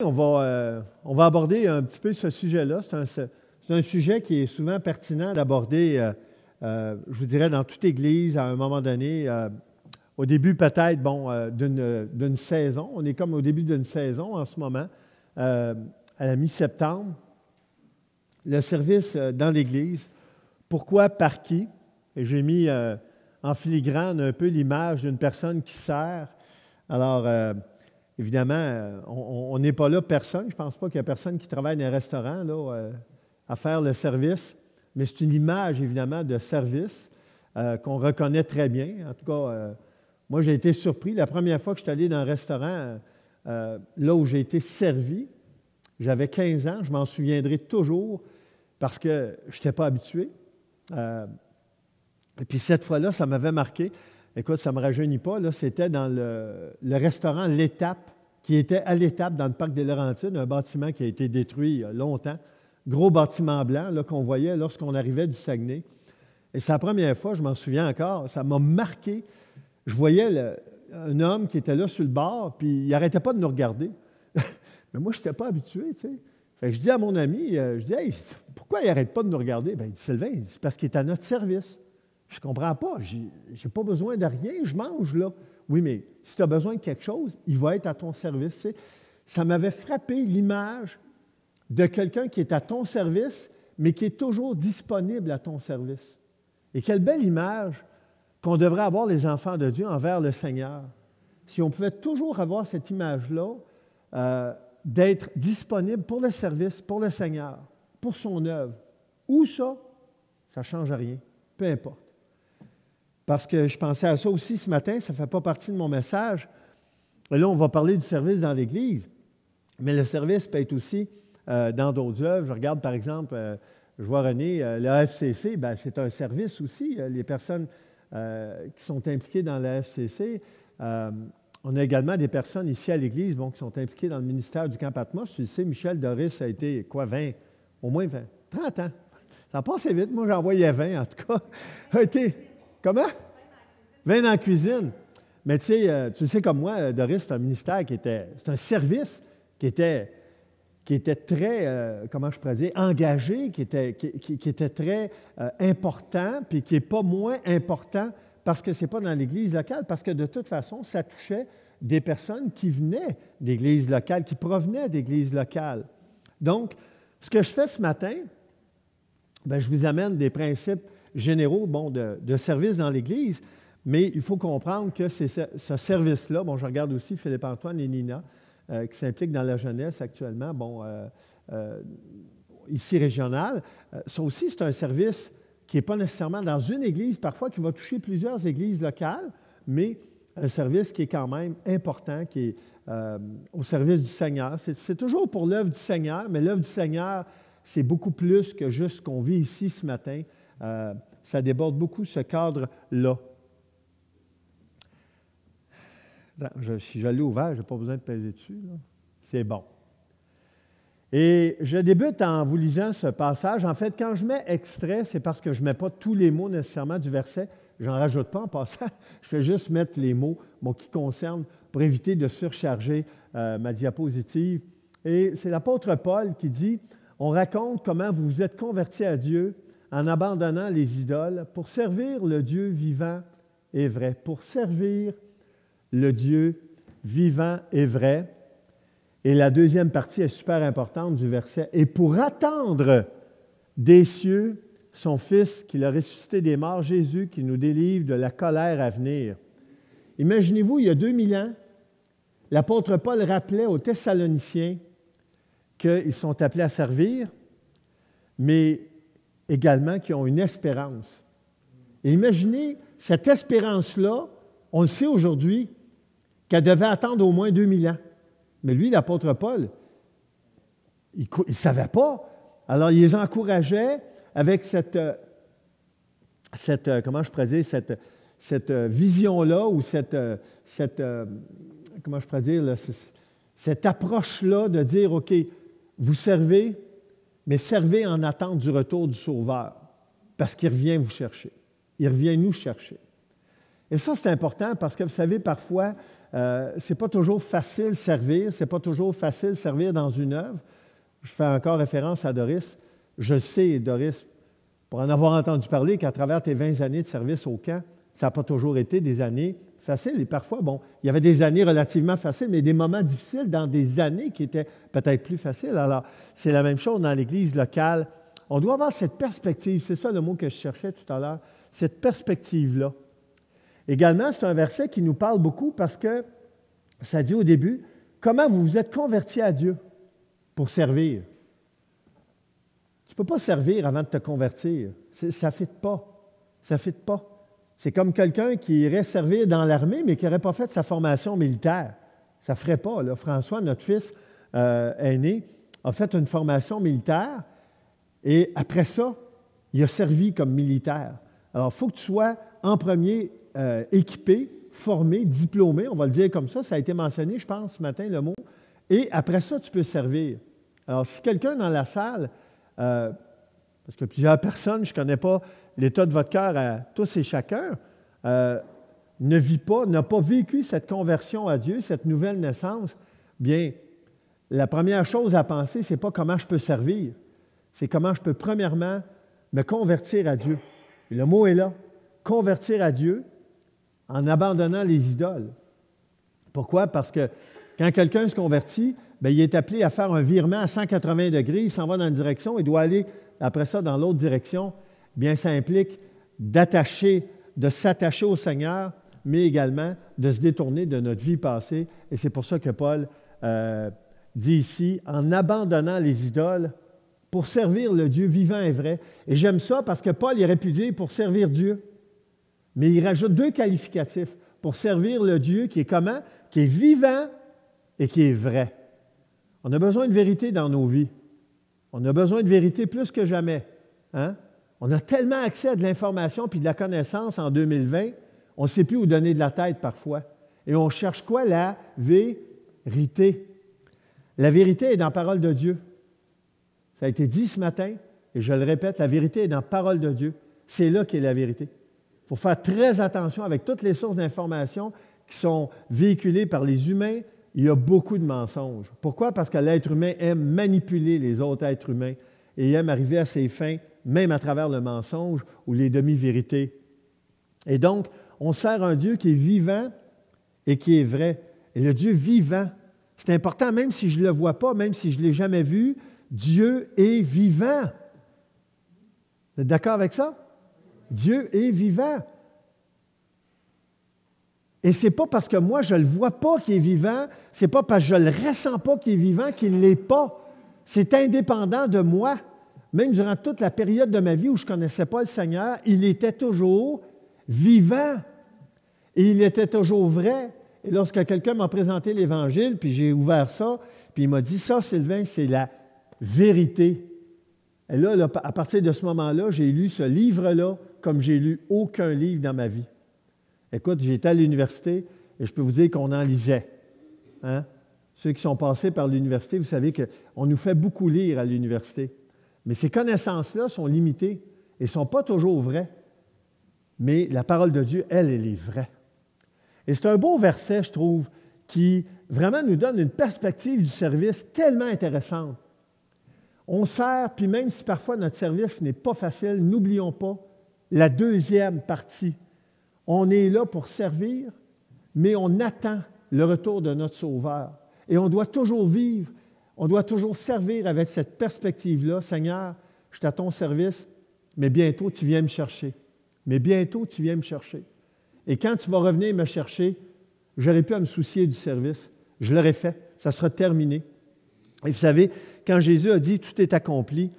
On va aborder un petit peu ce sujet-là. C'est un sujet qui est souvent pertinent d'aborder, je vous dirais, dans toute Église à un moment donné. Au début peut-être, d'une saison. On est comme au début d'une saison en ce moment, à la mi-septembre. Le service dans l'Église. Pourquoi, par qui? Et j'ai mis en filigrane un peu l'image d'une personne qui sert. Alors, évidemment, on n'est pas là personne. Je ne pense pas qu'il y a personne qui travaille dans un restaurant là, à faire le service. Mais c'est une image, évidemment, de service qu'on reconnaît très bien. En tout cas, moi, j'ai été surpris. La première fois que je suis allé dans un restaurant, là où j'ai été servi, j'avais 15 ans. Je m'en souviendrai toujours parce que je n'étais pas habitué. Et puis cette fois-là, ça m'avait marqué. Écoute, ça ne me rajeunit pas. Là, c'était dans le restaurant L'Étape, qui était à l'Étape dans le parc des Laurentides, un bâtiment qui a été détruit il y a longtemps. Gros bâtiment blanc là, qu'on voyait lorsqu'on arrivait du Saguenay. Et c'est la première fois, je m'en souviens encore, ça m'a marqué. Je voyais un homme qui était là sur le bord, puis il n'arrêtait pas de nous regarder. Mais moi, je n'étais pas habitué, tu sais. Fait que je dis à mon ami, je dis, hey, pourquoi il n'arrête pas de nous regarder? Bien, il dit, Sylvain, c'est parce qu'il est à notre service. Je ne comprends pas, je n'ai pas besoin de rien, je mange là. Oui, mais si tu as besoin de quelque chose, il va être à ton service. Tu sais. Ça m'avait frappé l'image de quelqu'un qui est à ton service, mais qui est toujours disponible à ton service. Et quelle belle image qu'on devrait avoir les enfants de Dieu envers le Seigneur. Si on pouvait toujours avoir cette image-là, d'être disponible pour le service, pour le Seigneur, pour son œuvre. Où ça? Ça ne change rien, peu importe. Parce que je pensais à ça aussi ce matin, ça ne fait pas partie de mon message. Et là, on va parler du service dans l'Église, mais le service peut être aussi dans d'autres œuvres. Je regarde, par exemple, je vois René, le AFCC, bien, c'est un service aussi. Les personnes qui sont impliquées dans le AFCC, on a également des personnes ici à l'Église qui sont impliquées dans le ministère du Camp Patmos. Tu le sais, Michel Doris a été, au moins 20, 30 ans. Ça passe vite. Moi, j'en voyais 20, en tout cas. A été, comment? 20 dans la cuisine. Mais tu sais comme moi, Doris, c'est un ministère c'est un service qui était très, comment je pourrais dire, engagé, qui était très important, puis qui n'est pas moins important parce que ce n'est pas dans l'Église locale, parce que de toute façon, ça touchait des personnes qui venaient d'Églises locales, qui provenaient d'Églises locales. Donc, ce que je fais ce matin, bien, je vous amène des principes généraux de service dans l'Église, mais il faut comprendre que c'est ce service-là, je regarde aussi Philippe-Antoine et Nina, qui s'impliquent dans la jeunesse actuellement, ici régional. Ça aussi, c'est un service qui n'est pas nécessairement dans une église, parfois qui va toucher plusieurs églises locales, mais un service qui est quand même important, qui est au service du Seigneur. C'est toujours pour l'œuvre du Seigneur, mais l'œuvre du Seigneur, c'est beaucoup plus que juste ce qu'on vit ici ce matin. Ça déborde beaucoup ce cadre-là. Si je l'ai ouvert, je n'ai pas besoin de peser dessus. Là. C'est bon. Et je débute en vous lisant ce passage. En fait, quand je mets extrait, c'est parce que je ne mets pas tous les mots nécessairement du verset. Je n'en rajoute pas en passant. Je fais juste mettre les mots qui concernent pour éviter de surcharger ma diapositive. Et c'est l'apôtre Paul qui dit, on raconte comment vous vous êtes convertis à Dieu en abandonnant les idoles pour servir le Dieu vivant et vrai. Pour servir le Dieu vivant et vrai. Et la deuxième partie est super importante du verset. Et pour attendre des cieux son Fils qui l'a ressuscité des morts, Jésus, qui nous délivre de la colère à venir. Imaginez-vous, il y a 2000 ans, l'apôtre Paul rappelait aux Thessaloniciens qu'ils sont appelés à servir, mais également qu'ils ont une espérance. Et imaginez cette espérance-là, on le sait aujourd'hui, qu'elle devait attendre au moins 2000 ans. Mais lui, l'apôtre Paul, il ne savait pas. Alors, il les encourageait avec cette comment je pourrais dire, cette vision-là ou comment je pourrais dire, là, cette approche-là de dire, OK, vous servez, mais servez en attente du retour du Sauveur, parce qu'il revient vous chercher. Il revient nous chercher. Et ça, c'est important parce que, vous savez, parfois, ce n'est pas toujours facile servir, ce n'est pas toujours facile servir dans une œuvre. Je fais encore référence à Doris. Je sais, Doris, pour en avoir entendu parler, qu'à travers tes 20 années de service au camp, ça n'a pas toujours été des années faciles. Et parfois, bon, il y avait des années relativement faciles, mais des moments difficiles dans des années qui étaient peut-être plus faciles. Alors, c'est la même chose dans l'Église locale. On doit avoir cette perspective, c'est ça le mot que je cherchais tout à l'heure, cette perspective-là. Également, c'est un verset qui nous parle beaucoup parce que ça dit au début, comment vous vous êtes convertis à Dieu pour servir. Tu ne peux pas servir avant de te convertir. Ça ne fit pas. Ça ne fit pas. C'est comme quelqu'un qui irait servir dans l'armée, mais qui n'aurait pas fait sa formation militaire. Ça ne ferait pas. Là. François, notre fils aîné, a fait une formation militaire et après ça, il a servi comme militaire. Alors, il faut que tu sois en premier équipé, formé, diplômé, on va le dire comme ça a été mentionné, je pense, ce matin, le mot, et après ça, tu peux servir. Alors, si quelqu'un dans la salle, parce que plusieurs personnes, je ne connais pas l'état de votre cœur à tous et chacun, ne vit pas, n'a pas vécu cette conversion à Dieu, cette nouvelle naissance, bien, la première chose à penser, ce n'est pas comment je peux servir, c'est comment je peux premièrement me convertir à Dieu. Et le mot est là, convertir à Dieu en abandonnant les idoles. Pourquoi? Parce que quand quelqu'un se convertit, bien, il est appelé à faire un virement à 180 degrés, il s'en va dans une direction, il doit aller après ça dans l'autre direction. Bien, ça implique de s'attacher au Seigneur, mais également de se détourner de notre vie passée. Et c'est pour ça que Paul dit ici, en abandonnant les idoles pour servir le Dieu vivant et vrai. Et j'aime ça parce que Paul il aurait pu dire pour servir Dieu. Mais il rajoute deux qualificatifs pour servir le Dieu qui est comment? Qui est vivant et qui est vrai. On a besoin de vérité dans nos vies. On a besoin de vérité plus que jamais. Hein? On a tellement accès à de l'information puis de la connaissance en 2020, on ne sait plus où donner de la tête parfois. Et on cherche quoi? La vérité. La vérité est dans la parole de Dieu. Ça a été dit ce matin, et je le répète, la vérité est dans la parole de Dieu. C'est là qu'est la vérité. Il faut faire très attention avec toutes les sources d'information qui sont véhiculées par les humains. Il y a beaucoup de mensonges. Pourquoi? Parce que l'être humain aime manipuler les autres êtres humains et aime arriver à ses fins, même à travers le mensonge ou les demi-vérités. Et donc, on sert un Dieu qui est vivant et qui est vrai. Et le Dieu vivant, c'est important, même si je ne le vois pas, même si je ne l'ai jamais vu, Dieu est vivant. Vous êtes d'accord avec ça? Dieu est vivant. Et ce n'est pas parce que moi, je ne le vois pas qu'il est vivant, ce n'est pas parce que je ne le ressens pas qu'il est vivant qu'il ne l'est pas. C'est indépendant de moi. Même durant toute la période de ma vie où je ne connaissais pas le Seigneur, il était toujours vivant. Et il était toujours vrai. Et lorsque quelqu'un m'a présenté l'Évangile, puis j'ai ouvert ça, puis il m'a dit, ça, Sylvain, c'est la vérité. Et là, à partir de ce moment-là, j'ai lu ce livre-là comme j'ai lu aucun livre dans ma vie. Écoute, j'ai été à l'université et je peux vous dire qu'on en lisait. Hein? Ceux qui sont passés par l'université, vous savez qu'on nous fait beaucoup lire à l'université. Mais ces connaissances-là sont limitées et ne sont pas toujours vraies. Mais la parole de Dieu, elle est vraie. Et c'est un beau verset, je trouve, qui vraiment nous donne une perspective du service tellement intéressante. On sert, puis même si parfois notre service n'est pas facile, n'oublions pas la deuxième partie. On est là pour servir, mais on attend le retour de notre Sauveur. Et on doit toujours vivre, on doit toujours servir avec cette perspective-là. Seigneur, je suis à ton service, mais bientôt tu viens me chercher. Mais bientôt tu viens me chercher. Et quand tu vas revenir me chercher, je n'aurai plus à me soucier du service. Je l'aurai fait, ça sera terminé. Et vous savez, quand Jésus a dit « tout est accompli »,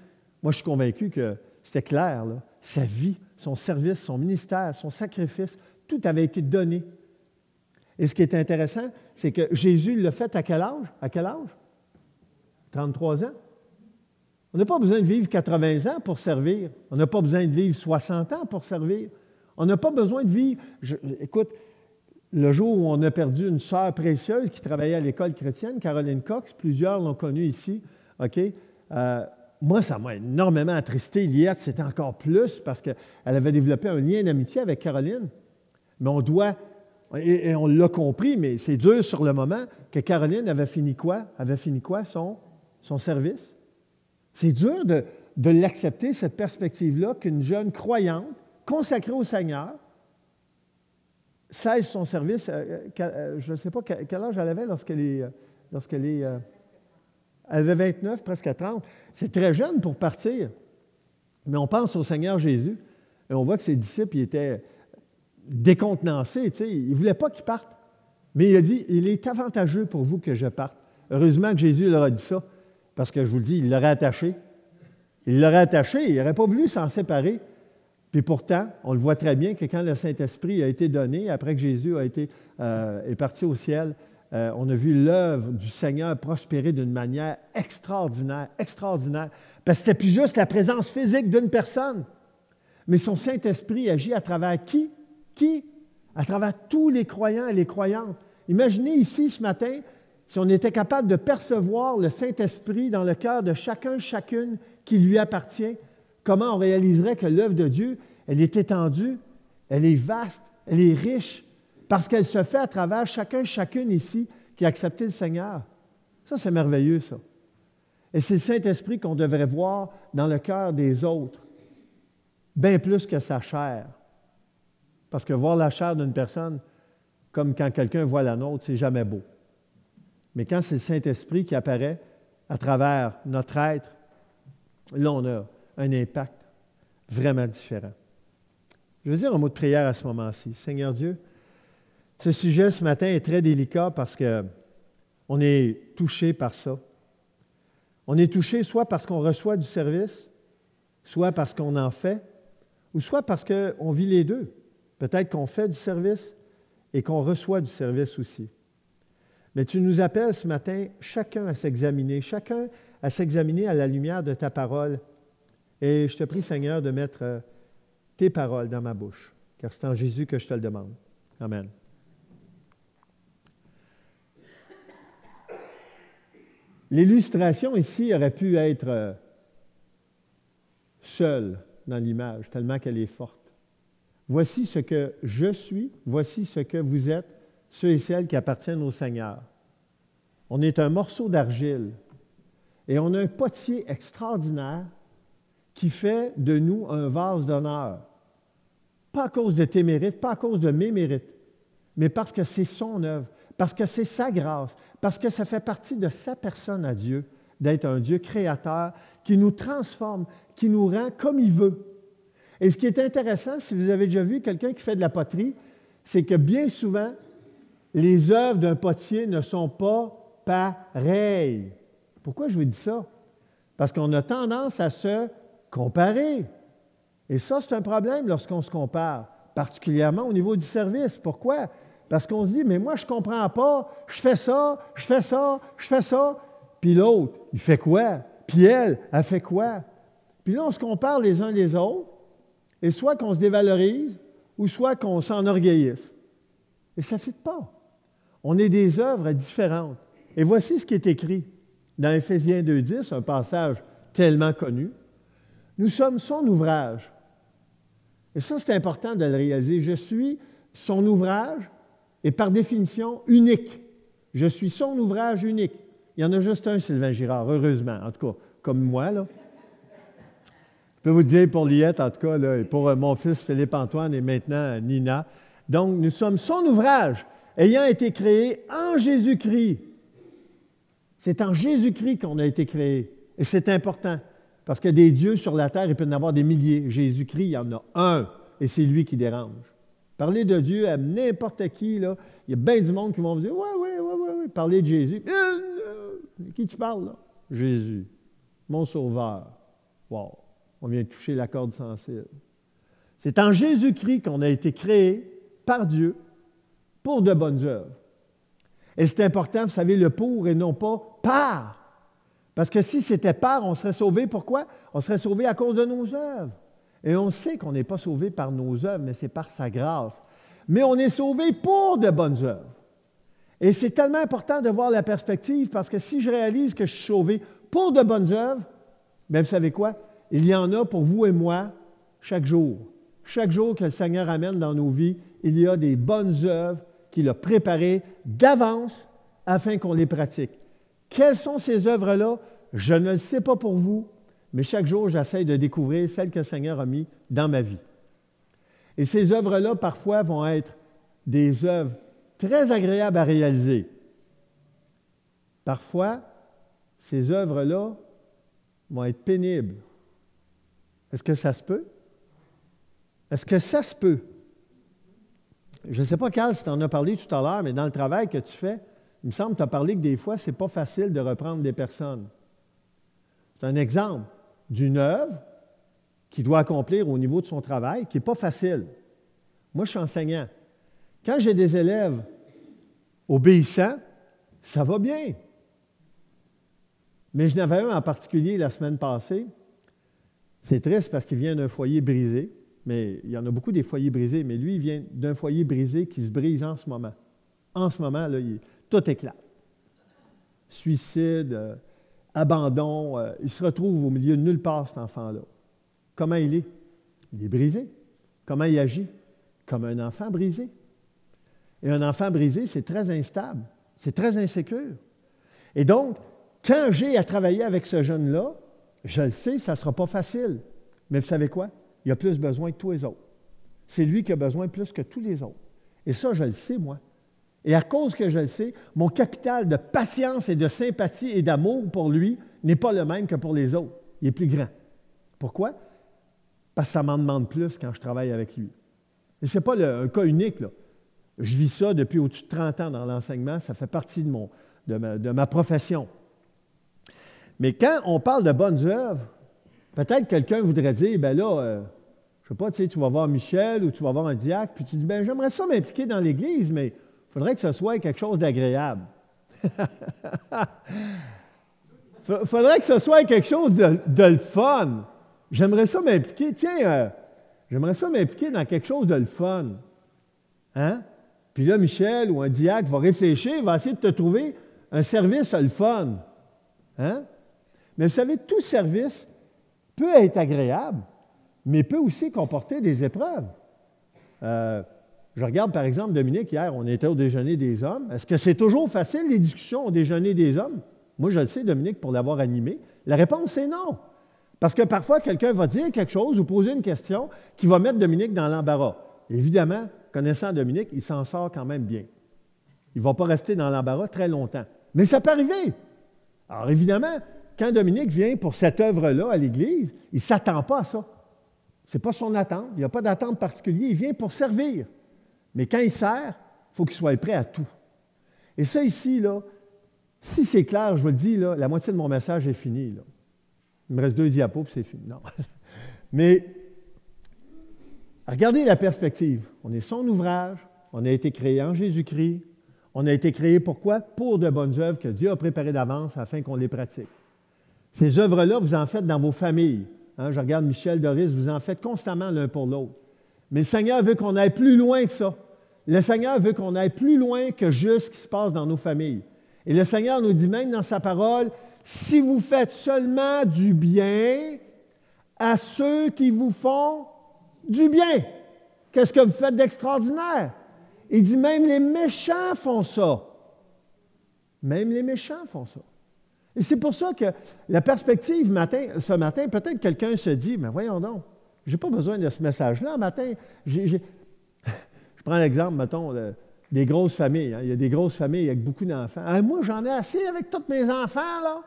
moi je suis convaincu que c'était clair, là. Sa vie, son service, son ministère, son sacrifice, tout avait été donné. Et ce qui est intéressant, c'est que Jésus l'a fait à quel âge? À quel âge? 33 ans. On n'a pas besoin de vivre 80 ans pour servir. On n'a pas besoin de vivre 60 ans pour servir. On n'a pas besoin de vivre... Écoute, le jour où on a perdu une sœur précieuse qui travaillait à l'école chrétienne, Caroline Cox, plusieurs l'ont connue ici, OK? Moi, ça m'a énormément attristé. Liette, c'était encore plus parce qu'elle avait développé un lien d'amitié avec Caroline. Mais on doit Et on l'a compris, mais c'est dur sur le moment que Caroline avait fini quoi? Avait fini quoi son service? C'est dur de l'accepter, cette perspective-là, qu'une jeune croyante, consacrée au Seigneur, cesse son service. Je ne sais pas quel âge elle avait lorsqu'elle avait 29, presque 30. C'est très jeune pour partir. Mais on pense au Seigneur Jésus et on voit que ses disciples ils étaient décontenancés. Ils ne voulaient pas qu'il parte. Mais il a dit, il est avantageux pour vous que je parte. Heureusement que Jésus leur a dit ça, parce que je vous le dis, il l'aurait attaché. Il l'aurait attaché, il n'aurait pas voulu s'en séparer. Puis pourtant, on le voit très bien que quand le Saint-Esprit a été donné, après que Jésus est parti au ciel, on a vu l'œuvre du Seigneur prospérer d'une manière extraordinaire, extraordinaire. Parce que c'était plus juste la présence physique d'une personne, mais son Saint-Esprit agit à travers qui? Qui? À travers tous les croyants et les croyantes. Imaginez ici ce matin, si on était capable de percevoir le Saint-Esprit dans le cœur de chacun, chacune qui lui appartient, comment on réaliserait que l'œuvre de Dieu, elle est étendue, elle est vaste, elle est riche, parce qu'elle se fait à travers chacun, chacune ici qui a accepté le Seigneur. Ça, c'est merveilleux, ça. Et c'est le Saint-Esprit qu'on devrait voir dans le cœur des autres, bien plus que sa chair. Parce que voir la chair d'une personne, comme quand quelqu'un voit la nôtre, c'est jamais beau. Mais quand c'est le Saint-Esprit qui apparaît à travers notre être, là, on a un impact vraiment différent. Je veux dire un mot de prière à ce moment-ci. Seigneur Dieu, ce sujet ce matin est très délicat parce qu'on est touché par ça. On est touché soit parce qu'on reçoit du service, soit parce qu'on en fait, ou soit parce qu'on vit les deux. Peut-être qu'on fait du service et qu'on reçoit du service aussi. Mais tu nous appelles ce matin, chacun à s'examiner à la lumière de ta parole. Et je te prie, Seigneur, de mettre tes paroles dans ma bouche, car c'est en Jésus que je te le demande. Amen. L'illustration ici aurait pu être seule dans l'image, tellement qu'elle est forte. Voici ce que je suis, voici ce que vous êtes, ceux et celles qui appartiennent au Seigneur. On est un morceau d'argile et on a un potier extraordinaire qui fait de nous un vase d'honneur. Pas à cause de tes mérites, pas à cause de mes mérites, mais parce que c'est son œuvre, parce que c'est sa grâce, parce que ça fait partie de sa personne à Dieu, d'être un Dieu créateur qui nous transforme, qui nous rend comme il veut. Et ce qui est intéressant, si vous avez déjà vu quelqu'un qui fait de la poterie, c'est que bien souvent, les œuvres d'un potier ne sont pas pareilles. Pourquoi je vous dis ça? Parce qu'on a tendance à se comparer. Et ça, c'est un problème lorsqu'on se compare, particulièrement au niveau du service. Pourquoi? Parce qu'on se dit, mais moi, je ne comprends pas, je fais ça, je fais ça, je fais ça. Puis l'autre, il fait quoi? Puis elle fait quoi? Puis là, on se compare les uns les autres, et soit qu'on se dévalorise, ou soit qu'on s'enorgueillisse. Et ça ne fit pas. On est des œuvres différentes. Et voici ce qui est écrit dans Éphésiens 2,10, un passage tellement connu. Nous sommes son ouvrage. Et ça, c'est important de le réaliser. Je suis son ouvrage et par définition unique. Je suis son ouvrage unique. Il y en a juste un, Sylvain Girard, heureusement, en tout cas, comme moi, là. Je peux vous dire pour Liette, en tout cas, là, et pour mon fils Philippe-Antoine et maintenant Nina. Donc, nous sommes son ouvrage, ayant été créé en Jésus-Christ. C'est en Jésus-Christ qu'on a été créé. Et c'est important, parce que des dieux sur la terre, il peut y en avoir des milliers. Jésus-Christ, il y en a un, et c'est lui qui dérange. Parler de Dieu à n'importe qui, là, il y a bien du monde qui vont vous dire « Oui. Parler de Jésus. Qui tu parles, là? Jésus, mon sauveur. Wow! On vient de toucher la corde sensible. C'est en Jésus-Christ qu'on a été créé par Dieu pour de bonnes œuvres. Et c'est important, vous savez, le pour et non pas par. Parce que si c'était par, on serait sauvé. Pourquoi? On serait sauvé à cause de nos œuvres. Et on sait qu'on n'est pas sauvé par nos œuvres, mais c'est par sa grâce. Mais on est sauvé pour de bonnes œuvres. Et c'est tellement important de voir la perspective, parce que si je réalise que je suis sauvé pour de bonnes œuvres, bien, vous savez quoi? Il y en a pour vous et moi chaque jour. Chaque jour que le Seigneur amène dans nos vies, il y a des bonnes œuvres qu'il a préparées d'avance afin qu'on les pratique. Quelles sont ces œuvres-là? Je ne le sais pas pour vous, mais chaque jour, j'essaie de découvrir celles que le Seigneur a mises dans ma vie. Et ces œuvres-là, parfois, vont être des œuvres très agréables à réaliser. Parfois, ces œuvres-là vont être pénibles. Est-ce que ça se peut? Est-ce que ça se peut? Je ne sais pas, Carl, si tu en as parlé tout à l'heure, mais dans le travail que tu fais, il me semble que tu as parlé que des fois, ce n'est pas facile de reprendre des personnes. C'est un exemple d'une œuvre qu'il doit accomplir au niveau de son travail qui n'est pas facile. Moi, je suis enseignant. Quand j'ai des élèves obéissants, ça va bien. Mais je n'avais un en particulier la semaine passée. C'est triste parce qu'il vient d'un foyer brisé, mais il y en a beaucoup des foyers brisés, mais lui, il vient d'un foyer brisé qui se brise en ce moment. En ce moment, là, tout éclate. Suicide, abandon, il se retrouve au milieu de nulle part, cet enfant-là. Comment il est? Il est brisé. Comment il agit? Comme un enfant brisé. Et un enfant brisé, c'est très instable, c'est très insécure. Et donc, quand j'ai à travailler avec ce jeune-là, je le sais, ça ne sera pas facile. Mais vous savez quoi? Il a plus besoin que tous les autres. C'est lui qui a besoin plus que tous les autres. Et ça, je le sais, moi. Et à cause que je le sais, mon capital de patience et de sympathie et d'amour pour lui n'est pas le même que pour les autres. Il est plus grand. Pourquoi? Parce que ça m'en demande plus quand je travaille avec lui. Et ce n'est pas un cas unique, là. Je vis ça depuis au-dessus de 30 ans dans l'enseignement. Ça fait partie de ma profession. Mais quand on parle de bonnes œuvres, peut-être quelqu'un voudrait dire, bien là, je ne sais pas, tu vas voir Michel ou tu vas voir un diacre, puis tu dis, bien, j'aimerais ça m'impliquer dans l'Église, mais il faudrait que ce soit quelque chose d'agréable. Il faudrait que ce soit quelque chose de le fun. J'aimerais ça m'impliquer, j'aimerais ça m'impliquer dans quelque chose de le fun. Hein? Puis là, Michel ou un diacre va réfléchir, va essayer de te trouver un service le fun. Hein? Mais vous savez, tout service peut être agréable, mais peut aussi comporter des épreuves. Je regarde, par exemple, Dominique, hier, on était au déjeuner des hommes. Est-ce que c'est toujours facile, les discussions au déjeuner des hommes? Moi, je le sais, Dominique, pour l'avoir animé. La réponse, c'est non. Parce que parfois, quelqu'un va dire quelque chose ou poser une question qui va mettre Dominique dans l'embarras. Évidemment, connaissant Dominique, il s'en sort quand même bien. Il ne va pas rester dans l'embarras très longtemps. Mais ça peut arriver. Alors, évidemment, quand Dominique vient pour cette œuvre-là à l'Église, il ne s'attend pas à ça. Ce n'est pas son attente. Il n'y a pas d'attente particulière. Il vient pour servir. Mais quand il sert, il faut qu'il soit prêt à tout. Et ça ici, là, si c'est clair, je vous le dis, là, la moitié de mon message est fini. Là. Il me reste 2 diapos, puis c'est fini. Non. Mais regardez la perspective. On est son ouvrage. On a été créé en Jésus-Christ. On a été créé pourquoi? Pour de bonnes œuvres que Dieu a préparées d'avance afin qu'on les pratique. Ces œuvres-là, vous en faites dans vos familles. Hein, je regarde Michel, Doris, vous en faites constamment l'un pour l'autre. Mais le Seigneur veut qu'on aille plus loin que ça. Le Seigneur veut qu'on aille plus loin que juste ce qui se passe dans nos familles. Et le Seigneur nous dit même dans sa parole, si vous faites seulement du bien à ceux qui vous font du bien, qu'est-ce que vous faites d'extraordinaire? Il dit même les méchants font ça. Même les méchants font ça. Et c'est pour ça que la perspective ce matin, peut-être quelqu'un se dit, mais voyons donc, je n'ai pas besoin de ce message-là. Matin, je prends l'exemple, mettons, des grosses familles. Hein. Il y a des grosses familles avec beaucoup d'enfants. Ah, moi, j'en ai assez avec tous mes enfants, là.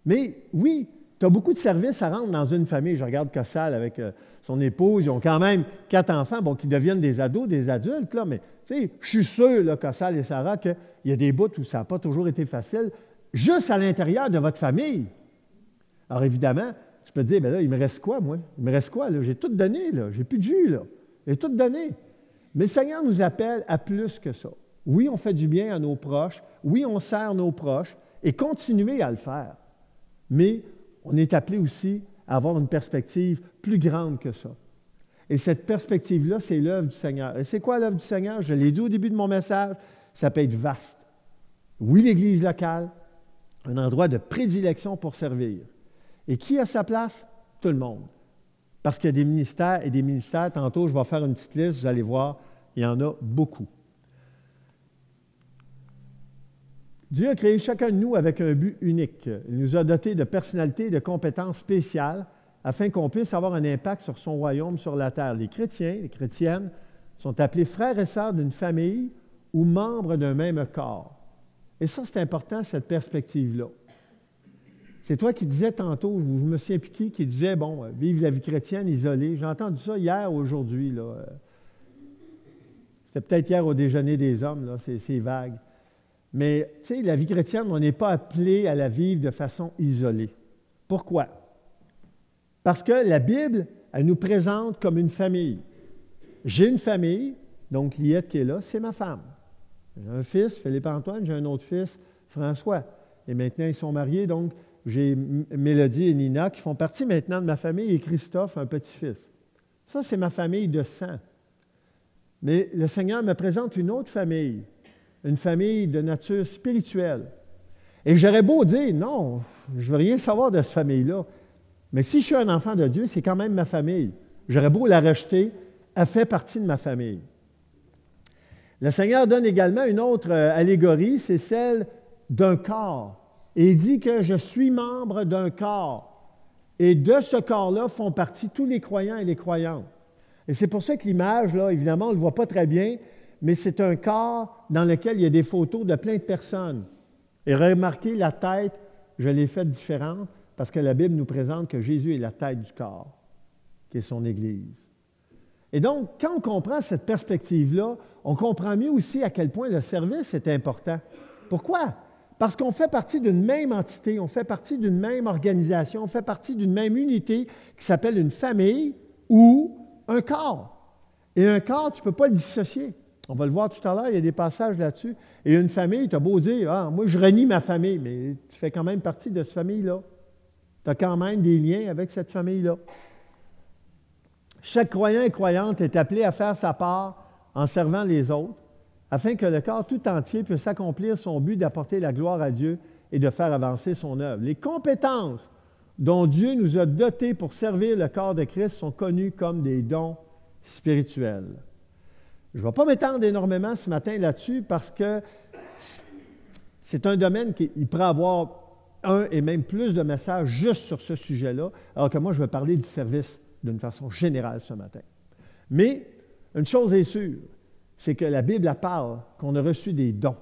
Mais oui, tu as beaucoup de services à rendre dans une famille. Je regarde Cossal avec son épouse. Ils ont quand même 4 enfants, bon, qui deviennent des ados, des adultes, là. Mais, tu sais, je suis sûr, là, Cossal et Sarah, qu'il y a des bouts où ça n'a pas toujours été facile, juste à l'intérieur de votre famille. Alors, évidemment, tu peux te dire, bien là, il me reste quoi, moi? Il me reste quoi, là? J'ai tout donné, là. J'ai plus de jus, là. J'ai tout donné. Mais le Seigneur nous appelle à plus que ça. Oui, on fait du bien à nos proches. Oui, on sert nos proches. Et continuez à le faire. Mais on est appelé aussi à avoir une perspective plus grande que ça. Et cette perspective-là, c'est l'œuvre du Seigneur. Et c'est quoi l'œuvre du Seigneur? Je l'ai dit au début de mon message, ça peut être vaste. Oui, l'Église locale, un endroit de prédilection pour servir. Et qui a sa place? Tout le monde. Parce qu'il y a des ministères et des ministères. Tantôt, je vais faire une petite liste, vous allez voir, il y en a beaucoup. Dieu a créé chacun de nous avec un but unique. Il nous a dotés de personnalités et de compétences spéciales afin qu'on puisse avoir un impact sur son royaume sur la terre. Les chrétiens, les chrétiennes sont appelés frères et sœurs d'une famille ou membres d'un même corps. Et ça, c'est important, cette perspective-là. C'est toi qui disais tantôt, je me souviens plus qui disait, bon, vive la vie chrétienne isolée. J'ai entendu ça hier ou aujourd'hui, là. C'était peut-être hier au déjeuner des hommes, là, c'est vague. Mais, tu sais, la vie chrétienne, on n'est pas appelé à la vivre de façon isolée. Pourquoi? Parce que la Bible, elle nous présente comme une famille. J'ai une famille, donc Liette qui est là, c'est ma femme. J'ai un fils, Philippe-Antoine, j'ai un autre fils, François. Et maintenant, ils sont mariés, donc j'ai Mélodie et Nina qui font partie maintenant de ma famille et Christophe, un petit-fils. Ça, c'est ma famille de sang. Mais le Seigneur me présente une autre famille, une famille de nature spirituelle. Et j'aurais beau dire, non, je ne veux rien savoir de cette famille-là. Mais si je suis un enfant de Dieu, c'est quand même ma famille. J'aurais beau la rejeter, elle fait partie de ma famille. Le Seigneur donne également une autre allégorie, c'est celle d'un corps. Et il dit que je suis membre d'un corps. Et de ce corps-là font partie tous les croyants et les croyantes. Et c'est pour ça que l'image, là, évidemment, on ne le voit pas très bien, mais c'est un corps dans lequel il y a des photos de plein de personnes. Et remarquez, la tête, je l'ai faite différente parce que la Bible nous présente que Jésus est la tête du corps, qui est son Église. Et donc, quand on comprend cette perspective-là, on comprend mieux aussi à quel point le service est important. Pourquoi? Parce qu'on fait partie d'une même entité, on fait partie d'une même organisation, on fait partie d'une même unité qui s'appelle une famille ou un corps. Et un corps, tu ne peux pas le dissocier. On va le voir tout à l'heure, il y a des passages là-dessus. Et une famille, tu as beau dire, « Ah, moi, je renie ma famille », mais tu fais quand même partie de cette famille-là. Tu as quand même des liens avec cette famille-là. Chaque croyant et croyante est appelé à faire sa part en servant les autres, afin que le corps tout entier puisse accomplir son but d'apporter la gloire à Dieu et de faire avancer son œuvre. Les compétences dont Dieu nous a dotés pour servir le corps de Christ sont connues comme des dons spirituels. Je ne vais pas m'étendre énormément ce matin là-dessus parce que c'est un domaine qui pourrait avoir un et même plus de messages juste sur ce sujet-là, alors que moi, je vais parler du service d'une façon générale ce matin. Mais une chose est sûre, c'est que la Bible parle qu'on a reçu des dons,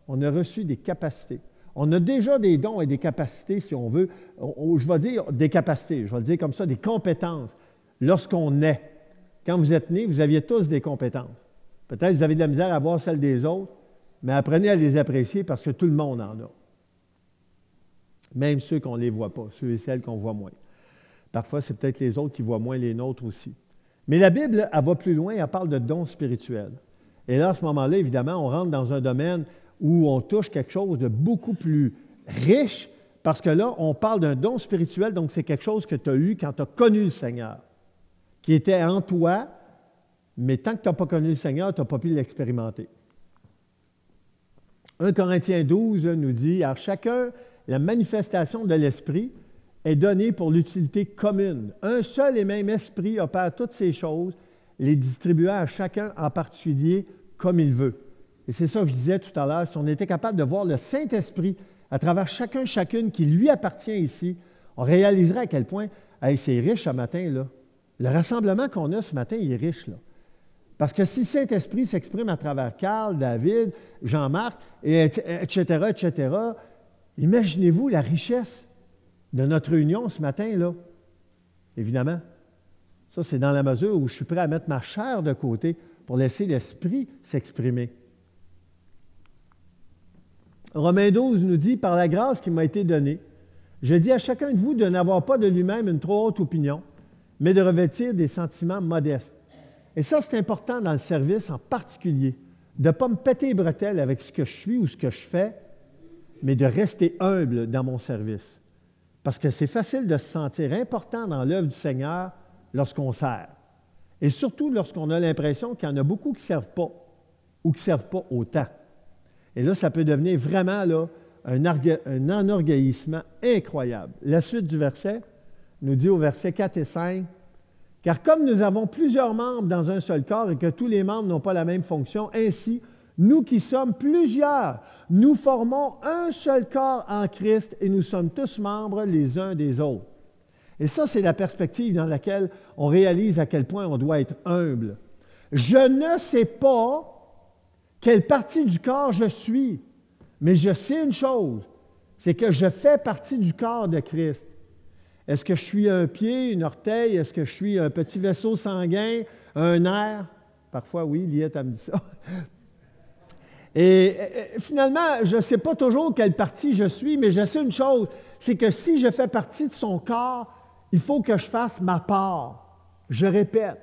on a reçu des capacités. On a déjà des dons et des capacités, si on veut. Je vais dire des capacités, je vais le dire comme ça, des compétences. Lorsqu'on naît, quand vous êtes né, vous aviez tous des compétences. Peut-être que vous avez de la misère à voir celles des autres, mais apprenez à les apprécier parce que tout le monde en a. Même ceux qu'on ne les voit pas, ceux et celles qu'on voit moins. Parfois, c'est peut-être les autres qui voient moins les nôtres aussi. Mais la Bible, elle va plus loin, elle parle de dons spirituels. Et là, à ce moment-là, évidemment, on rentre dans un domaine où on touche quelque chose de beaucoup plus riche, parce que là, on parle d'un don spirituel, donc c'est quelque chose que tu as eu quand tu as connu le Seigneur, qui était en toi, mais tant que tu n'as pas connu le Seigneur, tu n'as pas pu l'expérimenter. 1 Corinthiens 12 nous dit, « À chacun, la manifestation de l'Esprit est donnée pour l'utilité commune. Un seul et même Esprit opère toutes ces choses, les distribuant à chacun en particulier comme il veut. » Et c'est ça que je disais tout à l'heure, si on était capable de voir le Saint-Esprit à travers chacune qui lui appartient ici, on réaliserait à quel point, hey, c'est riche ce matin, là. Le rassemblement qu'on a ce matin, il est riche, là. Parce que si le Saint-Esprit s'exprime à travers Carl, David, Jean-Marc, etc., imaginez-vous la richesse de notre réunion ce matin, là. Évidemment, ça, c'est dans la mesure où je suis prêt à mettre ma chair de côté pour laisser l'Esprit s'exprimer. Romains 12 nous dit, « Par la grâce qui m'a été donnée, je dis à chacun de vous de n'avoir pas de lui-même une trop haute opinion, mais de revêtir des sentiments modestes. » Et ça, c'est important dans le service en particulier, de ne pas me péter les bretelles avec ce que je suis ou ce que je fais, mais de rester humble dans mon service. Parce que c'est facile de se sentir important dans l'œuvre du Seigneur lorsqu'on sert. Et surtout lorsqu'on a l'impression qu'il y en a beaucoup qui ne servent pas ou qui ne servent pas autant. Et là, ça peut devenir vraiment là, un enorgueillissement incroyable. La suite du verset nous dit au verset 4 et 5, « Car comme nous avons plusieurs membres dans un seul corps et que tous les membres n'ont pas la même fonction, ainsi, Nous qui sommes plusieurs, nous formons un seul corps en Christ et nous sommes tous membres les uns des autres. Et ça, c'est la perspective dans laquelle on réalise à quel point on doit être humble. Je ne sais pas quelle partie du corps je suis, mais je sais une chose, c'est que je fais partie du corps de Christ. Est-ce que je suis un pied, une orteil? Est-ce que je suis un petit vaisseau sanguin, un nerf? Parfois, oui, Liette a me dit ça. Et finalement, je ne sais pas toujours quelle partie je suis, mais je sais une chose, c'est que si je fais partie de son corps, il faut que je fasse ma part. Je répète,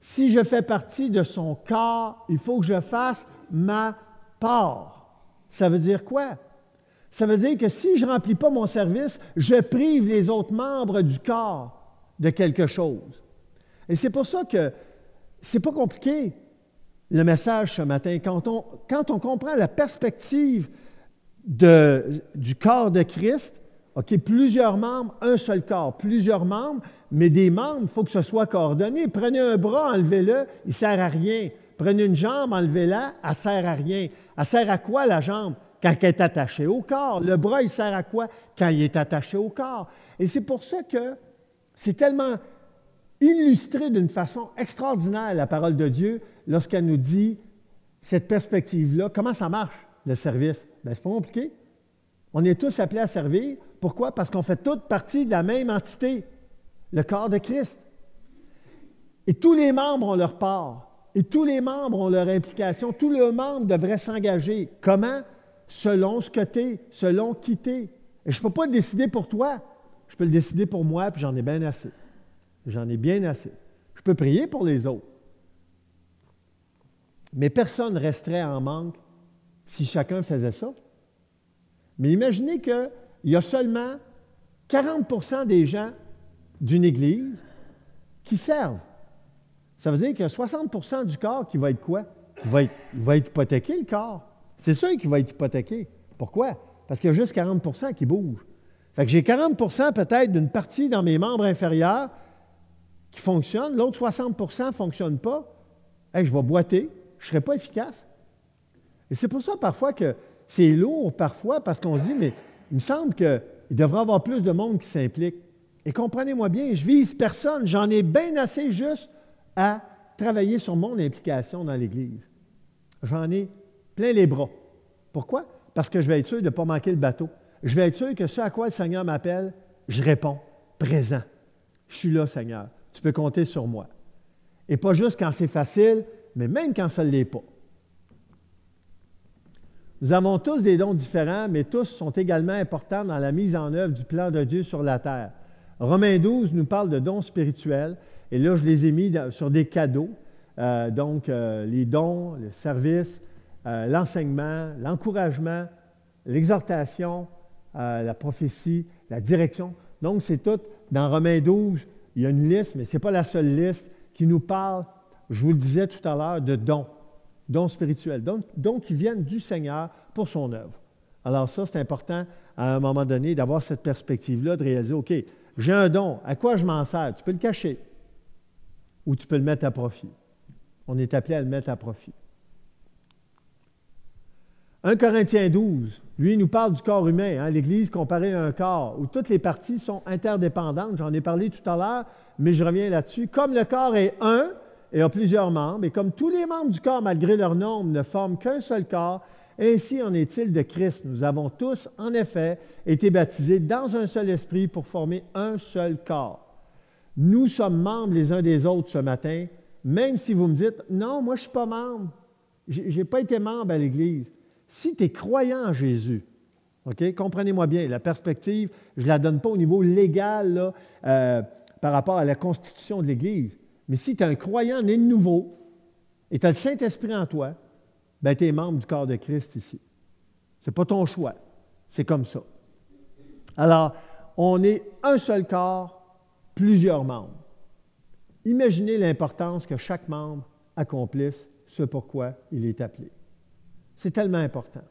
si je fais partie de son corps, il faut que je fasse ma part. Ça veut dire quoi? Ça veut dire que si je ne remplis pas mon service, je prive les autres membres du corps de quelque chose. Et c'est pour ça que ce n'est pas compliqué, le message ce matin. Quand on comprend la perspective du corps de Christ, OK, plusieurs membres, un seul corps, plusieurs membres, mais des membres, il faut que ce soit coordonné. Prenez un bras, enlevez-le, il ne sert à rien. Prenez une jambe, enlevez-la, elle ne sert à rien. Elle sert à quoi, la jambe? Quand elle est attachée au corps. Le bras, il sert à quoi? Quand il est attaché au corps. Et c'est pour ça que c'est tellement illustré d'une façon extraordinaire, la parole de Dieu, lorsqu'elle nous dit cette perspective-là. Comment ça marche, le service? Bien, c'est pas compliqué. On est tous appelés à servir. Pourquoi? Parce qu'on fait toutes partie de la même entité, le corps de Christ. Et tous les membres ont leur part. Et tous les membres ont leur implication. Tous les membres devraient s'engager. Comment? Selon ce que tu es, selon qui tu es. Et je ne peux pas le décider pour toi. Je peux le décider pour moi, puis j'en ai bien assez. J'en ai bien assez. Je peux prier pour les autres. Mais personne ne resterait en manque si chacun faisait ça. Mais imaginez qu'il y a seulement 40% des gens d'une Église qui servent. Ça veut dire qu'il y a 60% du corps qui va être quoi? Il va être hypothéqué, le corps. C'est sûr qu'il va être hypothéqué. Pourquoi? Parce qu'il y a juste 40% qui bougent. Fait que j'ai 40% peut-être d'une partie dans mes membres inférieurs qui fonctionnent, l'autre 60% ne fonctionne pas. Hey, je vais boiter, je ne serai pas efficace. Et c'est pour ça parfois que c'est lourd, parfois, parce qu'on se dit, mais il me semble qu'il devrait y avoir plus de monde qui s'implique. Et comprenez-moi bien, je vise personne, j'en ai bien assez juste à travailler sur mon implication dans l'Église. J'en ai plein les bras. Pourquoi? Parce que je vais être sûr de ne pas manquer le bateau. Je vais être sûr que ce à quoi le Seigneur m'appelle, je réponds, présent. Je suis là, Seigneur. Tu peux compter sur moi. Et pas juste quand c'est facile, mais même quand ça ne l'est pas. Nous avons tous des dons différents, mais tous sont également importants dans la mise en œuvre du plan de Dieu sur la terre. Romains 12 nous parle de dons spirituels, et là, je les ai mis sur des cadeaux. Les dons, le service, l'enseignement, l'encouragement, l'exhortation, la prophétie, la direction. Donc, c'est tout. Dans Romains 12, il y a une liste, mais ce n'est pas la seule liste qui nous parle, je vous le disais tout à l'heure, de dons spirituels, dons qui viennent du Seigneur pour son œuvre. Alors ça, c'est important à un moment donné d'avoir cette perspective-là, de réaliser, OK, j'ai un don, à quoi je m'en sers? Tu peux le cacher ou tu peux le mettre à profit. On est appelé à le mettre à profit. 1 Corinthiens 12, lui, il nous parle du corps humain, l'Église comparée à un corps, où toutes les parties sont interdépendantes. J'en ai parlé tout à l'heure, mais je reviens là-dessus. Comme le corps est un et a plusieurs membres, et comme tous les membres du corps, malgré leur nombre, ne forment qu'un seul corps, ainsi en est-il de Christ. Nous avons tous, en effet, été baptisés dans un seul esprit pour former un seul corps. Nous sommes membres les uns des autres ce matin, même si vous me dites, non, moi je ne suis pas membre, je n'ai pas été membre à l'Église. Si tu es croyant en Jésus, OK, comprenez-moi bien, la perspective, je ne la donne pas au niveau légal là, par rapport à la constitution de l'Église, mais si tu es un croyant né de nouveau et tu as le Saint-Esprit en toi, bien, tu es membre du corps de Christ ici. Ce n'est pas ton choix, c'est comme ça. Alors, on est un seul corps, plusieurs membres. Imaginez l'importance que chaque membre accomplisse ce pourquoi il est appelé. C'est tellement important.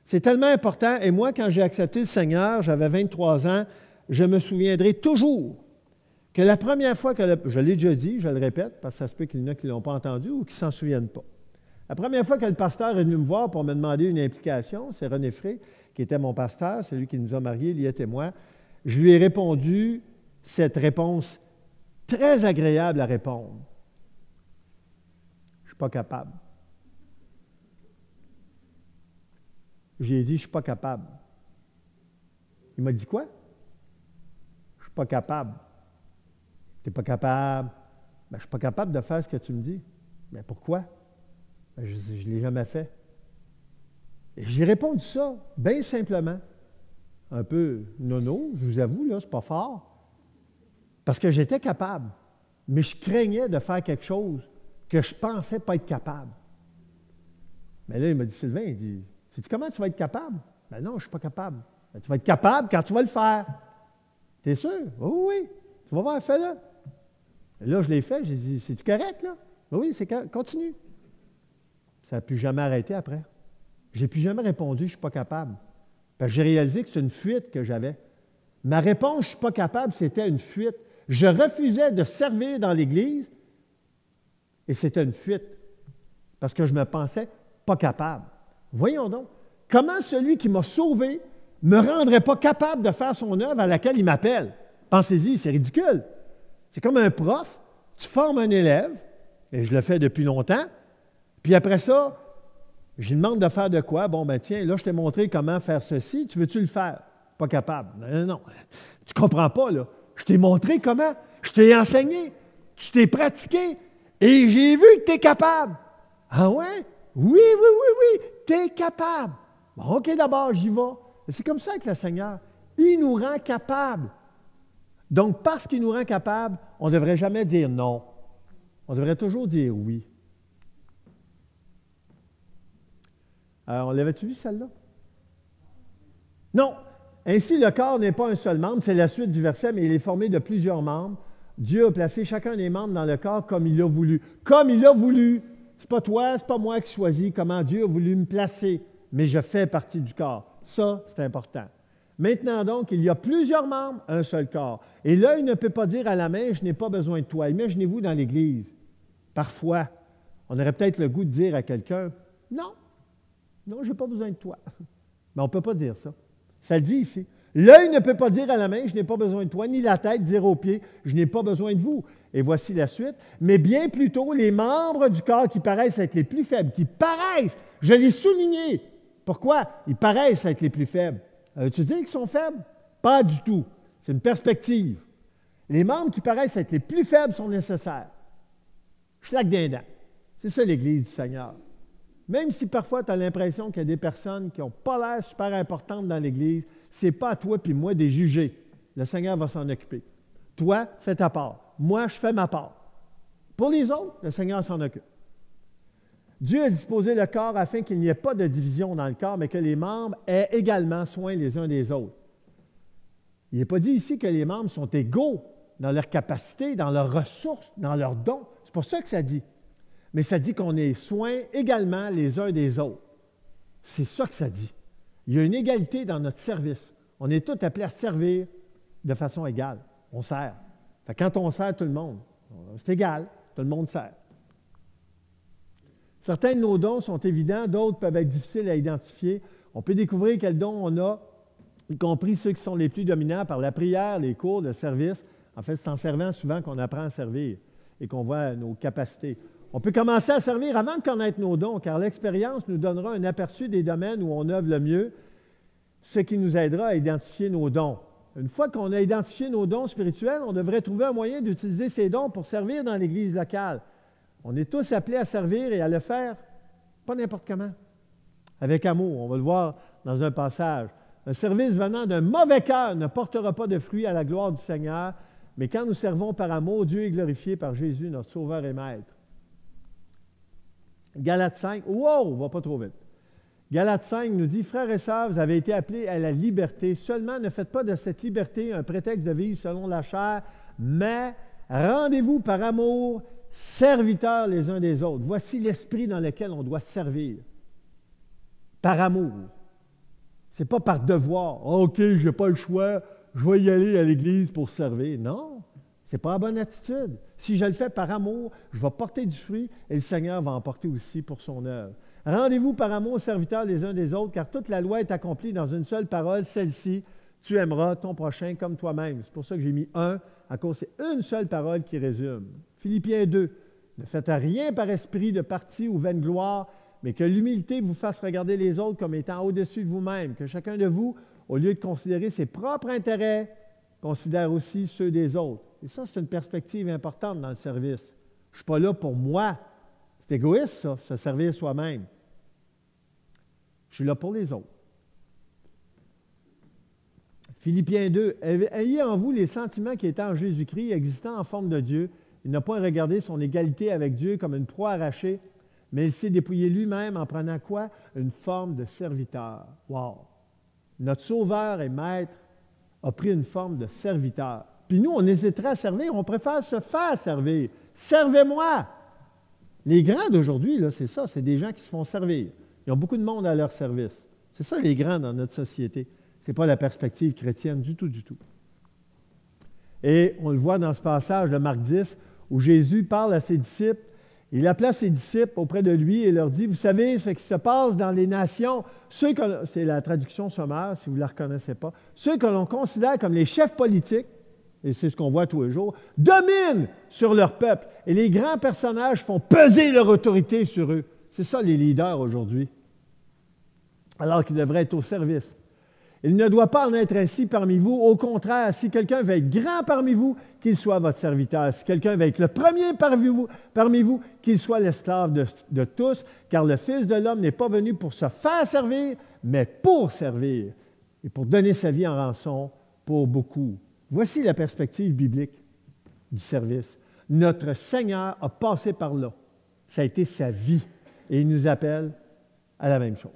C'est tellement important. Et moi, quand j'ai accepté le Seigneur, j'avais 23 ans, je me souviendrai toujours que la première fois que je l'ai déjà dit, je le répète, parce que ça se peut qu'il y en a qui ne l'ont pas entendu ou qui ne s'en souviennent pas. La première fois que le pasteur est venu me voir pour me demander une implication, c'est René Fré, qui était mon pasteur, celui qui nous a mariés, Liette et moi. Je lui ai répondu cette réponse très agréable à répondre. Je ne suis pas capable. J'ai dit, je ne suis pas capable. Il m'a dit quoi? Je ne suis pas capable. Tu n'es pas capable? Ben, je ne suis pas capable de faire ce que tu me dis. Mais pourquoi? Ben, je ne l'ai jamais fait. Et j'ai répondu ça, bien simplement. Un peu nono, je vous avoue, là, c'est pas fort. Parce que j'étais capable. Mais je craignais de faire quelque chose que je pensais pas être capable. Mais là, il m'a dit, Sylvain, il dit, sais-tu comment tu vas être capable? Ben non, je ne suis pas capable. Ben, tu vas être capable quand tu vas le faire. T'es sûr? Oui, oui. Tu vas voir, fais-le. Et là, je l'ai fait, j'ai dit, c'est-tu correct, là? Ben oui, c'est correct, continue. Ça n'a plus jamais arrêté après. Je n'ai plus jamais répondu, je ne suis pas capable. Parce que j'ai réalisé que c'est une fuite que j'avais. Ma réponse, je ne suis pas capable, c'était une fuite. Je refusais de servir dans l'Église et c'était une fuite. Parce que je me pensais pas capable. Voyons donc, comment celui qui m'a sauvé ne me rendrait pas capable de faire son œuvre à laquelle il m'appelle? Pensez-y, c'est ridicule. C'est comme un prof, tu formes un élève, et je le fais depuis longtemps, puis après ça, je lui demande de faire de quoi? Bon, ben tiens, là, je t'ai montré comment faire ceci, tu veux-tu le faire? Pas capable. Non, non, tu comprends pas, là. Je t'ai montré comment, je t'ai enseigné, tu t'es pratiqué, et j'ai vu que tu es capable. Ah ouais? Oui, oui, oui, oui, tu es capable. Bon, OK, d'abord, j'y vais. C'est comme ça avec le Seigneur. Il nous rend capables. Donc, parce qu'il nous rend capables, on ne devrait jamais dire non. On devrait toujours dire oui. Alors, on l'avait-tu vu, celle-là? Non. Ainsi, le corps n'est pas un seul membre, c'est la suite du verset, mais il est formé de plusieurs membres. Dieu a placé chacun des membres dans le corps comme il l'a voulu. Comme il l'a voulu. Ce n'est pas toi, ce n'est pas moi qui choisis comment Dieu a voulu me placer, mais je fais partie du corps. Ça, c'est important. Maintenant donc, il y a plusieurs membres, un seul corps. Et l'œil ne peut pas dire à la main, je n'ai pas besoin de toi. Imaginez-vous dans l'Église. Parfois, on aurait peut-être le goût de dire à quelqu'un, non, non, je n'ai pas besoin de toi. Mais on ne peut pas dire ça. Ça le dit ici. L'œil ne peut pas dire à la main, je n'ai pas besoin de toi, ni la tête dire aux pieds, je n'ai pas besoin de vous. Et voici la suite. Mais bien plutôt, les membres du corps qui paraissent être les plus faibles, qui paraissent, je l'ai souligné. Pourquoi? Ils paraissent être les plus faibles. Tu dis qu'ils sont faibles? Pas du tout. C'est une perspective. Les membres qui paraissent être les plus faibles sont nécessaires. Schlac d'un dent. C'est ça l'Église du Seigneur. Même si parfois tu as l'impression qu'il y a des personnes qui n'ont pas l'air super importantes dans l'Église, ce n'est pas à toi puis moi de les juger. Le Seigneur va s'en occuper. Toi, fais ta part. Moi, je fais ma part. Pour les autres, le Seigneur s'en occupe. Dieu a disposé le corps afin qu'il n'y ait pas de division dans le corps, mais que les membres aient également soin les uns des autres. Il n'est pas dit ici que les membres sont égaux dans leurs capacités, dans leurs ressources, dans leurs dons. C'est pour ça que ça dit. Mais ça dit qu'on ait soin également les uns des autres. C'est ça que ça dit. Il y a une égalité dans notre service. On est tous appelés à servir de façon égale. On sert. Fait que quand on sert tout le monde, c'est égal, tout le monde sert. Certains de nos dons sont évidents, d'autres peuvent être difficiles à identifier. On peut découvrir quels dons on a, y compris ceux qui sont les plus dominants par la prière, les cours, le service. En fait, c'est en servant souvent qu'on apprend à servir et qu'on voit nos capacités. On peut commencer à servir avant de connaître nos dons, car l'expérience nous donnera un aperçu des domaines où on œuvre le mieux, ce qui nous aidera à identifier nos dons. Une fois qu'on a identifié nos dons spirituels, on devrait trouver un moyen d'utiliser ces dons pour servir dans l'Église locale. On est tous appelés à servir et à le faire, pas n'importe comment, avec amour. On va le voir dans un passage. Un service venant d'un mauvais cœur ne portera pas de fruits à la gloire du Seigneur, mais quand nous servons par amour, Dieu est glorifié par Jésus, notre Sauveur et Maître. Galates 5, wow, va pas trop vite. Galates 5 nous dit, frères et sœurs, vous avez été appelés à la liberté. Seulement, ne faites pas de cette liberté un prétexte de vivre selon la chair, mais rendez-vous par amour, serviteurs les uns des autres. Voici l'esprit dans lequel on doit servir. Par amour. Ce n'est pas par devoir. OK, je n'ai pas le choix, je vais y aller à l'Église pour servir. Non, Ce n'est pas la bonne attitude. Si je le fais par amour, je vais porter du fruit et le Seigneur va en porter aussi pour son œuvre. Rendez-vous par amour, serviteurs les uns des autres, car toute la loi est accomplie dans une seule parole, celle-ci, tu aimeras ton prochain comme toi-même. C'est pour ça que j'ai mis un, à cause c'est une seule parole qui résume. Philippiens 2, ne faites rien par esprit de parti ou vaine gloire, mais que l'humilité vous fasse regarder les autres comme étant au-dessus de vous-même, que chacun de vous, au lieu de considérer ses propres intérêts, considère aussi ceux des autres. Et ça, c'est une perspective importante dans le service. Je ne suis pas là pour moi. C'est égoïste, ça, se servir soi-même. Je suis là pour les autres. Philippiens 2, ayez en vous les sentiments qui étaient en Jésus-Christ, existant en forme de Dieu. Il n'a point regardé son égalité avec Dieu comme une proie arrachée, mais il s'est dépouillé lui-même en prenant quoi? Une forme de serviteur. Wow! Notre Sauveur et Maître a pris une forme de serviteur. Puis nous, on hésiterait à servir, on préfère se faire servir. Servez-moi! Les grands d'aujourd'hui, là, c'est ça, c'est des gens qui se font servir. Ils ont beaucoup de monde à leur service. C'est ça les grands dans notre société. Ce n'est pas la perspective chrétienne du tout, du tout. Et on le voit dans ce passage de Marc 10, où Jésus parle à ses disciples. Il appela ses disciples auprès de lui et leur dit, vous savez ce qui se passe dans les nations, c'est la traduction sommaire, si vous ne la reconnaissez pas, ceux que l'on considère comme les chefs politiques, et c'est ce qu'on voit tous les jours, dominent sur leur peuple. Et les grands personnages font peser leur autorité sur eux. C'est ça les leaders aujourd'hui, alors qu'ils devraient être au service. Il ne doit pas en être ainsi parmi vous. Au contraire, si quelqu'un veut être grand parmi vous, qu'il soit votre serviteur. Si quelqu'un veut être le premier parmi vous, qu'il soit l'esclave de tous, car le Fils de l'homme n'est pas venu pour se faire servir, mais pour servir et pour donner sa vie en rançon pour beaucoup. Voici la perspective biblique du service. Notre Seigneur a passé par là. Ça a été sa vie. Et il nous appelle à la même chose.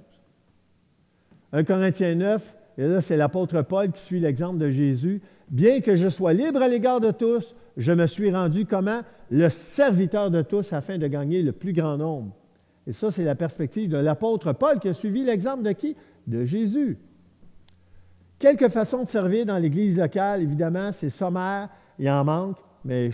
1 Corinthiens 9, et là, c'est l'apôtre Paul qui suit l'exemple de Jésus. Bien que je sois libre à l'égard de tous, je me suis rendu comment? Le serviteur de tous afin de gagner le plus grand nombre. Et ça, c'est la perspective de l'apôtre Paul qui a suivi l'exemple de qui? De Jésus. Quelques façons de servir dans l'Église locale, évidemment, c'est sommaire, il en manque, mais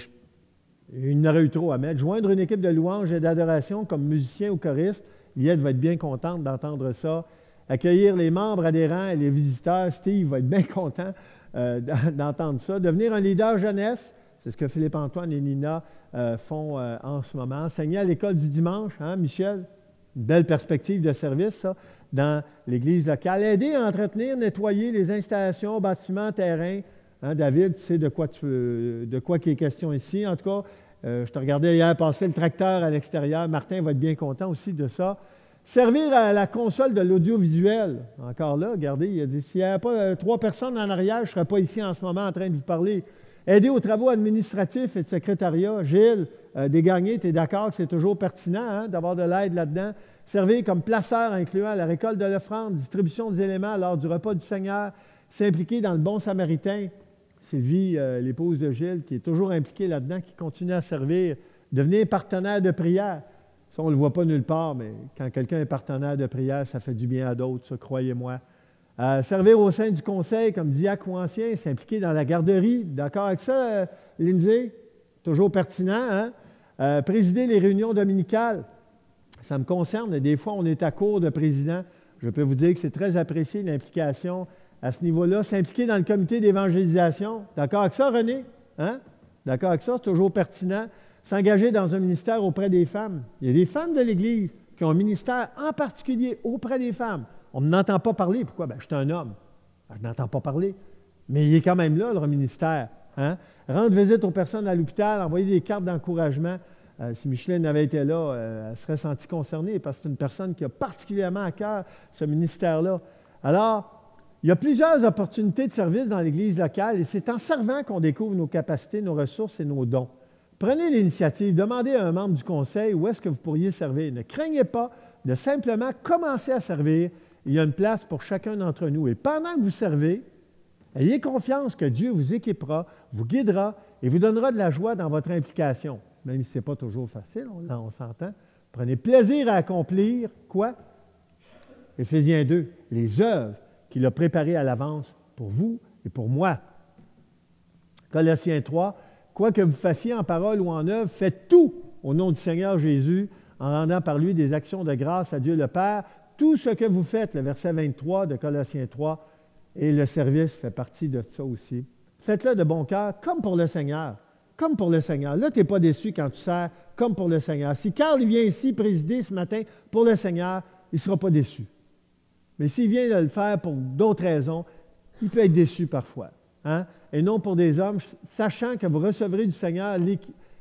il y en aurait eu trop à mettre. Joindre une équipe de louange et d'adoration comme musicien ou choriste, Liette va être bien contente d'entendre ça. Accueillir les membres adhérents et les visiteurs, Steve va être bien content d'entendre ça. Devenir un leader jeunesse, c'est ce que Philippe-Antoine et Nina font en ce moment. Enseigner à l'école du dimanche, hein, Michel? Une belle perspective de service, ça, dans l'Église locale. Aider à entretenir, nettoyer les installations, bâtiments, terrains. Hein, David, tu sais de quoi il est question ici. En tout cas, je te regardais hier passer le tracteur à l'extérieur. Martin va être bien content aussi de ça. Servir à la console de l'audiovisuel. Encore là, regardez, il a dit, s'il n'y avait pas 3 personnes en arrière, je ne serais pas ici en ce moment en train de vous parler. Aider aux travaux administratifs et de secrétariat. Gilles Desgagnés, tu es d'accord que c'est toujours pertinent hein, d'avoir de l'aide là-dedans. Servir comme placeur, incluant la récolte de l'offrande, distribution des éléments lors du repas du Seigneur. S'impliquer dans le bon samaritain. Sylvie, l'épouse de Gilles, qui est toujours impliquée là-dedans, qui continue à servir. Devenir partenaire de prière. Ça, on ne le voit pas nulle part, mais quand quelqu'un est partenaire de prière, ça fait du bien à d'autres, ça, croyez-moi. Servir au sein du conseil comme diacre ou ancien, s'impliquer dans la garderie. D'accord avec ça, Lindsay? Toujours pertinent, hein? Présider les réunions dominicales. Ça me concerne, et des fois, on est à court de président. Je peux vous dire que c'est très apprécié, l'implication à ce niveau-là. S'impliquer dans le comité d'évangélisation. D'accord avec ça, René? Hein? D'accord avec ça? C'est toujours pertinent. S'engager dans un ministère auprès des femmes. Il y a des femmes de l'Église qui ont un ministère en particulier auprès des femmes. On n'entend pas parler. Pourquoi? Je suis un homme. Je n'entends pas parler. Mais il est quand même là, leur ministère. Hein? Rendre visite aux personnes à l'hôpital, envoyer des cartes d'encouragement. Si Micheline avait été là, elle serait sentie concernée parce que c'est une personne qui a particulièrement à cœur ce ministère-là. Alors, il y a plusieurs opportunités de service dans l'Église locale et c'est en servant qu'on découvre nos capacités, nos ressources et nos dons. Prenez l'initiative, demandez à un membre du conseil où est-ce que vous pourriez servir. Ne craignez pas de simplement commencer à servir. Il y a une place pour chacun d'entre nous. Et pendant que vous servez, ayez confiance que Dieu vous équipera, vous guidera et vous donnera de la joie dans votre implication. Même si ce n'est pas toujours facile, on s'entend. Prenez plaisir à accomplir, quoi? Éphésiens 2, les œuvres qu'il a préparées à l'avance pour vous et pour moi. Colossiens 3, quoi que vous fassiez en parole ou en œuvre, faites tout au nom du Seigneur Jésus, en rendant par lui des actions de grâce à Dieu le Père. Tout ce que vous faites, le verset 23 de Colossiens 3, et le service fait partie de ça aussi. Faites-le de bon cœur, comme pour le Seigneur. Comme pour le Seigneur. Là, tu n'es pas déçu quand tu sers comme pour le Seigneur. Si Carl vient ici présider ce matin pour le Seigneur, il ne sera pas déçu. Mais s'il vient de le faire pour d'autres raisons, il peut être déçu parfois. Hein? Et non pour des hommes, sachant que vous recevrez du Seigneur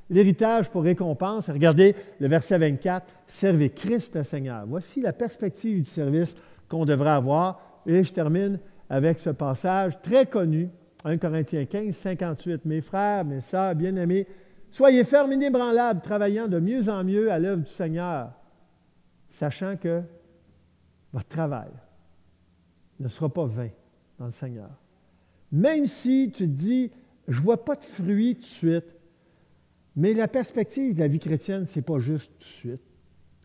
l'héritage pour récompense. Regardez le verset 24, « Servez Christ le Seigneur ». Voici la perspective du service qu'on devrait avoir. Et je termine avec ce passage très connu, 1 Corinthiens 15, 58. « Mes frères, mes sœurs, bien-aimés, soyez fermes et inébranlables, travaillant de mieux en mieux à l'œuvre du Seigneur, sachant que votre travail ne sera pas vain dans le Seigneur. » Même si tu te dis, je ne vois pas de fruits tout de suite, mais la perspective de la vie chrétienne, ce n'est pas juste tout de suite.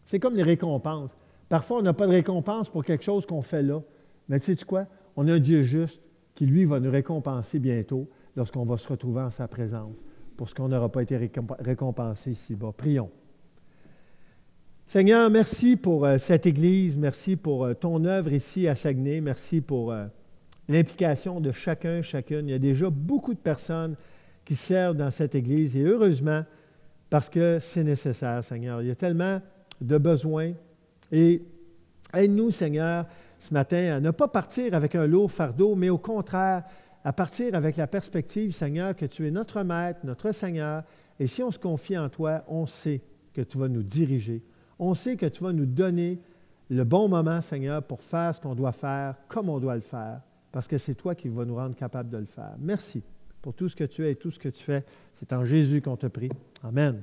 C'est comme les récompenses. Parfois, on n'a pas de récompense pour quelque chose qu'on fait là. Mais tu sais quoi? On a un Dieu juste qui, lui, va nous récompenser bientôt lorsqu'on va se retrouver en sa présence pour ce qu'on n'aura pas été récompensé ici-bas. Prions. Seigneur, merci pour cette Église. Merci pour ton œuvre ici à Saguenay. Merci pour l'implication de chacun, chacune. Il y a déjà beaucoup de personnes qui servent dans cette Église et heureusement, parce que c'est nécessaire, Seigneur. Il y a tellement de besoins et aide-nous, Seigneur, ce matin, à ne pas partir avec un lourd fardeau, mais au contraire, à partir avec la perspective, Seigneur, que tu es notre Maître, notre Seigneur, et si on se confie en toi, on sait que tu vas nous diriger. On sait que tu vas nous donner le bon moment, Seigneur, pour faire ce qu'on doit faire, comme on doit le faire, parce que c'est toi qui vas nous rendre capables de le faire. Merci pour tout ce que tu es et tout ce que tu fais. C'est en Jésus qu'on te prie. Amen.